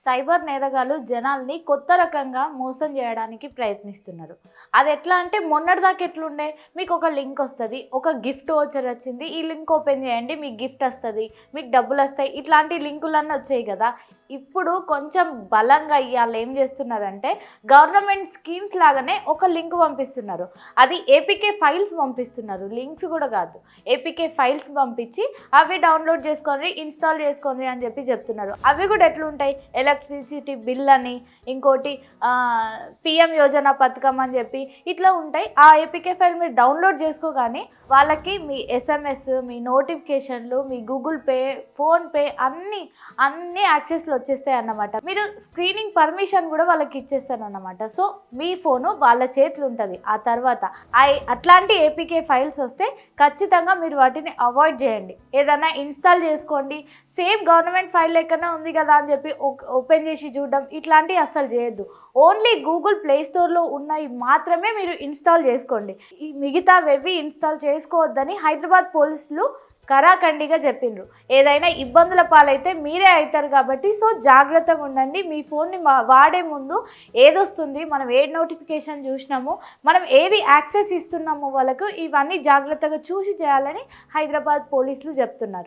Cyber నేరగాళ్ళు జనాల్ని కొత్త రకంగా మోసం చేయడానికి ప్రయత్నిస్తున్నారు. అది ఎట్లా అంటే మొన్నటిదాకా ఎట్లుండే, మీకు ఒక లింక్ వస్తది. ఒక గిఫ్ట్ వోచర్ వచ్చింది. ఈ లింక్ ఓపెన్ చేయండి మీకు గిఫ్ట్ వస్తది. మీకు డబ్బులొస్తాయి. ఇట్లాంటి లింకులన్నీ వచ్చాయి కదా! ఇప్పుడు కొంచెం బలంగా ఇయాల ఏం చేస్తున్నారంటే గవర్నమెంట్ స్కీమ్స్ లాగానే ఒక లింక్ పంపిస్తున్నారు. అది ఏపీకే ఫైల్స్ పంపిస్తున్నారు. లింక్స్ కూడా కాదు. ఏపీకే ఫైల్స్ పంపించి అవి డౌన్లోడ్ చేసుకోండి, ఇన్‌స్టాల్ చేసుకోండి అని చెప్తున్నారు. అవి కూడా ఎట్లుంటాయి, ఎలక్ట్రిసిటీ బిల్ అని, ఇంకోటి పీఎం యోజన పథకం అని చెప్పి ఇట్లా ఉంటాయి. ఆ ఏపీకే ఫైల్ మీరు డౌన్లోడ్ చేసుకోగానే వాళ్ళకి మీ ఎస్ఎంఎస్, మీ నోటిఫికేషన్లు, మీ గూగుల్ పే, ఫోన్‌పే అన్నీ యాక్సెస్‌లో వచ్చేస్తాయి అన్నమాట. మీరు స్క్రీనింగ్ పర్మిషన్ కూడా వాళ్ళకి ఇచ్చేస్తారన్నమాట. సో మీ ఫోను వాళ్ళ చేతిలో ఉంటుంది. ఆ తర్వాత అట్లాంటి ఏపీకే ఫైల్స్ వస్తే ఖచ్చితంగా మీరు వాటిని అవాయిడ్ చేయండి. ఏదైనా ఇన్‌స్టాల్ చేసుకోండి, సేమ్ గవర్నమెంట్ ఫైల్ లెక్కనే ఉంది కదా అని చెప్పి ఓపెన్ చేసి చూడడం ఇట్లాంటివి అస్సలు చేయొద్దు. ఓన్లీ గూగుల్ ప్లే స్టోర్లో ఉన్నవి మాత్రమే మీరు ఇన్‌స్టాల్ చేసుకోండి. ఈ మిగతావేవి ఇన్‌స్టాల్ చేసుకోవద్దని హైదరాబాద్ పోలీసులు కరాఖండిగా చెప్పిండ్రు. ఏదైనా ఇబ్బందుల పాలైతే మీరే అవుతారు కాబట్టి సో జాగ్రత్తగా ఉండండి. మీ ఫోన్ని వాడే ముందు ఏదొస్తుంది, మనం ఏ నోటిఫికేషన్ చూసినాము, మనం ఏది యాక్సెస్ ఇస్తున్నామో వాళ్ళకు, ఇవన్నీ జాగ్రత్తగా చూసి చేయాలని హైదరాబాద్ పోలీసులు చెప్తున్నారు.